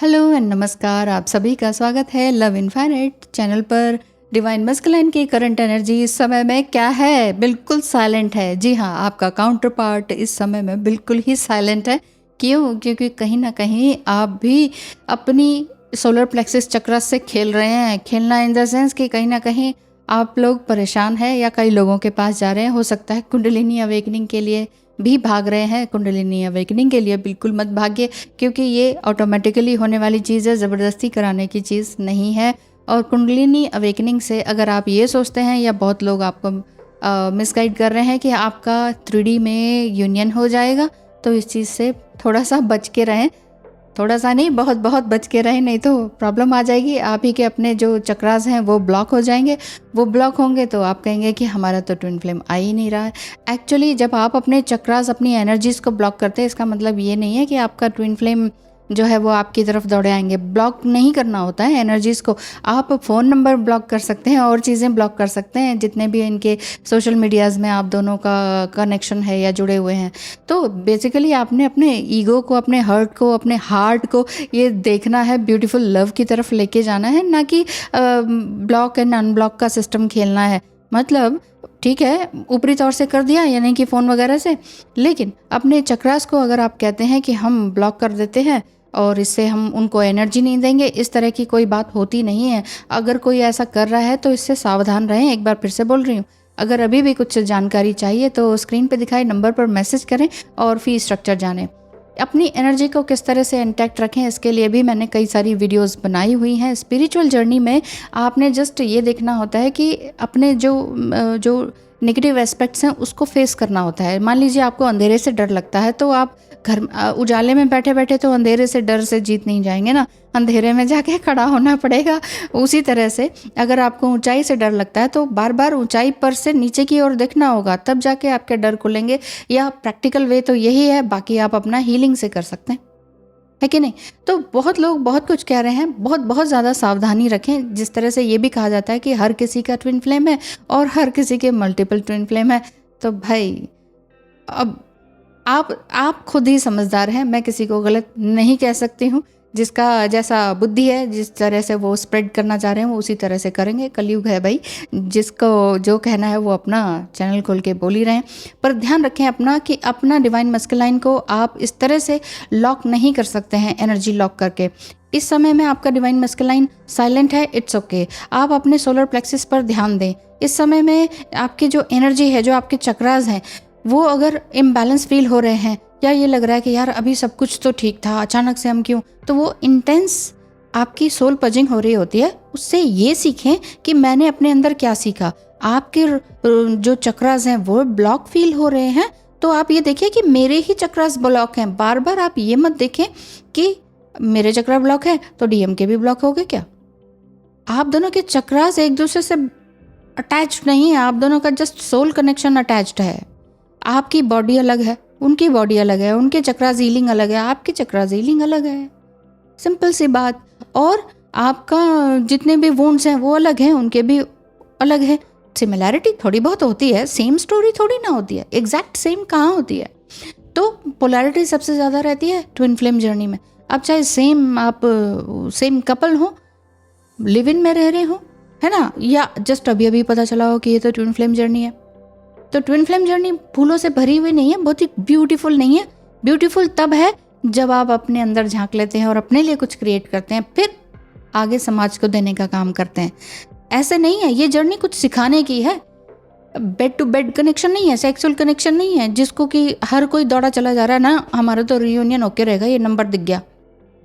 Hello and नमस्कार, आप सभी का स्वागत है लव इनफाइनाइट चैनल पर। डिवाइन मस्कुलाइन की करंट एनर्जी इस समय में क्या है? बिल्कुल साइलेंट है। जी हाँ, आपका काउंटर पार्ट इस समय में बिल्कुल ही साइलेंट है। क्यों? क्योंकि कहीं ना कहीं आप भी अपनी सोलर प्लेक्सिस चक्र से खेल रहे हैं। खेलना इन द सेंस कि कहीं ना कहीं आप लोग परेशान हैं या कई लोगों के पास जा रहे हैं। हो सकता है कुंडलिनी अवेकनिंग के लिए भी भाग रहे हैं। कुंडलिनी अवेकनिंग के लिए बिल्कुल मत भागिए, क्योंकि ये ऑटोमेटिकली होने वाली चीज़ है, ज़बरदस्ती कराने की चीज़ नहीं है। और कुंडलिनी अवेकनिंग से अगर आप ये सोचते हैं या बहुत लोग आपको मिसगाइड कर रहे हैं कि आपका 3D में यूनियन हो जाएगा, तो इस चीज़ से थोड़ा सा बच के रहें। थोड़ा सा नहीं, बहुत बहुत बच के रहें, नहीं तो प्रॉब्लम आ जाएगी। आप ही के अपने जो चक्रास हैं वो ब्लॉक हो जाएंगे। वो ब्लॉक होंगे तो आप कहेंगे कि हमारा तो ट्विन फ्लेम आ ही नहीं रहा है। एक्चुअली जब आप अपने चक्रास, अपनी एनर्जीज़ को ब्लॉक करते हैं, इसका मतलब ये नहीं है कि आपका ट्विन फ्लेम जो है वो आपकी तरफ दौड़े आएंगे। ब्लॉक नहीं करना होता है एनर्जीज़ को। आप फ़ोन नंबर ब्लॉक कर सकते हैं और चीज़ें ब्लॉक कर सकते हैं, जितने भी इनके सोशल मीडियाज़ में आप दोनों का कनेक्शन है या जुड़े हुए हैं। तो बेसिकली आपने अपने ईगो को, अपने हर्ट को, अपने हार्ट को ये देखना है, ब्यूटीफुल लव की तरफ लेके जाना है, ना कि ब्लॉक एंड अनब्लॉक का सिस्टम खेलना है। मतलब ठीक है, ऊपरी तौर से कर दिया, यानी कि फ़ोन वगैरह से, लेकिन अपने चक्रास को अगर आप कहते हैं कि हम ब्लॉक कर देते हैं और इससे हम उनको एनर्जी नहीं देंगे, इस तरह की कोई बात होती नहीं है। अगर कोई ऐसा कर रहा है तो इससे सावधान रहें। एक बार फिर से बोल रही हूँ, अगर अभी भी कुछ जानकारी चाहिए तो स्क्रीन पे दिखाए नंबर पर मैसेज करें और फी स्ट्रक्चर जानें। अपनी एनर्जी को किस तरह से इंटैक्ट रखें, इसके लिए भी मैंने कई सारी वीडियोस बनाई हुई हैं। स्पिरिचुअल जर्नी में आपने जस्ट ये देखना होता है कि अपने जो नेगेटिव एस्पेक्ट्स हैं उसको फेस करना होता है। मान लीजिए आपको अंधेरे से डर लगता है, तो आप घर उजाले में बैठे बैठे तो अंधेरे से डर से जीत नहीं जाएंगे ना, अंधेरे में जाके खड़ा होना पड़ेगा। उसी तरह से अगर आपको ऊंचाई से डर लगता है तो बार बार ऊंचाई पर से नीचे की ओर देखना होगा, तब जाके आपके डर खुलेंगे। या प्रैक्टिकल वे तो यही है, बाकी आप अपना हीलिंग से कर सकते हैं, है कि नहीं? तो बहुत लोग बहुत कुछ कह रहे हैं, बहुत बहुत ज़्यादा सावधानी रखें। जिस तरह से ये भी कहा जाता है कि हर किसी का ट्विन फ्लेम है और हर किसी के मल्टीपल ट्विन फ्लेम है। तो भाई अब आप खुद ही समझदार हैं, मैं किसी को गलत नहीं कह सकती हूँ। जिसका जैसा बुद्धि है, जिस तरह से वो स्प्रेड करना चाह रहे हैं वो उसी तरह से करेंगे। कलयुग है भाई, जिसको जो कहना है वो अपना चैनल खोल के बोल ही रहे हैं। पर ध्यान रखें अपना कि अपना डिवाइन मस्कुलाइन को आप इस तरह से लॉक नहीं कर सकते हैं, एनर्जी लॉक करके। इस समय में आपका डिवाइन मस्कुलाइन साइलेंट है, इट्स ओके। आप अपने सोलर प्लेक्सिस पर ध्यान दें। इस समय में आपकी जो एनर्जी है, जो आपके चक्रास हैं, वो अगर इम्बैलेंस फील हो रहे हैं या ये लग रहा है कि यार अभी सब कुछ तो ठीक था, अचानक से हम क्यों, तो वो इंटेंस आपकी सोल पजिंग हो रही होती है। उससे ये सीखें कि मैंने अपने अंदर क्या सीखा। आपके जो चक्रास हैं वो ब्लॉक फील हो रहे हैं, तो आप ये देखिए कि मेरे ही चक्रास ब्लॉक हैं। बार बार आप ये मत देखें कि मेरे चक्रा ब्लॉक है तो डीएम के भी ब्लॉक हो गए क्या। आप दोनों के चक्रास एक दूसरे से अटैच्ड नहीं है, आप दोनों का जस्ट सोल कनेक्शन अटैच्ड है। आपकी बॉडी अलग है, उनकी बॉडी अलग है, उनके चक्रा हीलिंग अलग है, आपकी चक्रा हीलिंग अलग है। सिंपल सी बात। और आपका जितने भी वुंड्स हैं वो अलग हैं, उनके भी अलग है। सिमिलैरिटी थोड़ी बहुत होती है, सेम स्टोरी थोड़ी ना होती है, एग्जैक्ट सेम कहाँ होती है। तो पोलैरिटी सबसे ज़्यादा रहती है ट्विन फ्लेम जर्नी में। अब चाहे सेम कपल हो, लिव इन में रह रहे हो, है ना, या जस्ट अभी अभी पता चला हो कि ये तो ट्विन फ्लेम जर्नी है। तो ट्विन फ्लेम जर्नी फूलों से भरी हुई नहीं है, बहुत ही ब्यूटीफुल नहीं है। ब्यूटीफुल तब है जब आप अपने अंदर झांक लेते हैं और अपने लिए कुछ क्रिएट करते हैं, फिर आगे समाज को देने का काम करते हैं। ऐसे नहीं है, ये जर्नी कुछ सिखाने की है। बेड टू बेड कनेक्शन नहीं है, सेक्सुअल कनेक्शन नहीं है जिसको कि हर कोई दौड़ा चला जा रहा है ना, हमारा तो रियूनियन होके रहेगा, ये नंबर दिख गया,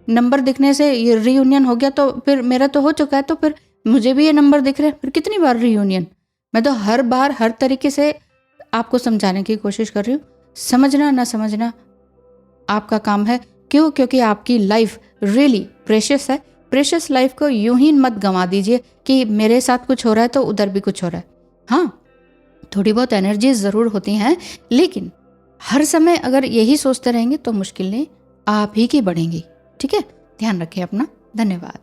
नंबर दिखने से ये रियूनियन हो गया, तो फिर मेरा तो हो चुका है, तो फिर मुझे भी ये नंबर दिख रहे हैं, फिर कितनी बार रियूनियन। मैं तो हर बार हर तरीके से आपको समझाने की कोशिश कर रही हूँ। समझना ना समझना आपका काम है। क्यों? क्योंकि आपकी लाइफ रियली प्रेशियस है। प्रेशियस लाइफ को यूं ही मत गंवा दीजिए कि मेरे साथ कुछ हो रहा है तो उधर भी कुछ हो रहा है। हाँ, थोड़ी बहुत एनर्जीज ज़रूर होती हैं, लेकिन हर समय अगर यही सोचते रहेंगे तो मुश्किलें आप ही की बढ़ेंगी। ठीक है, ध्यान रखिए अपना। धन्यवाद।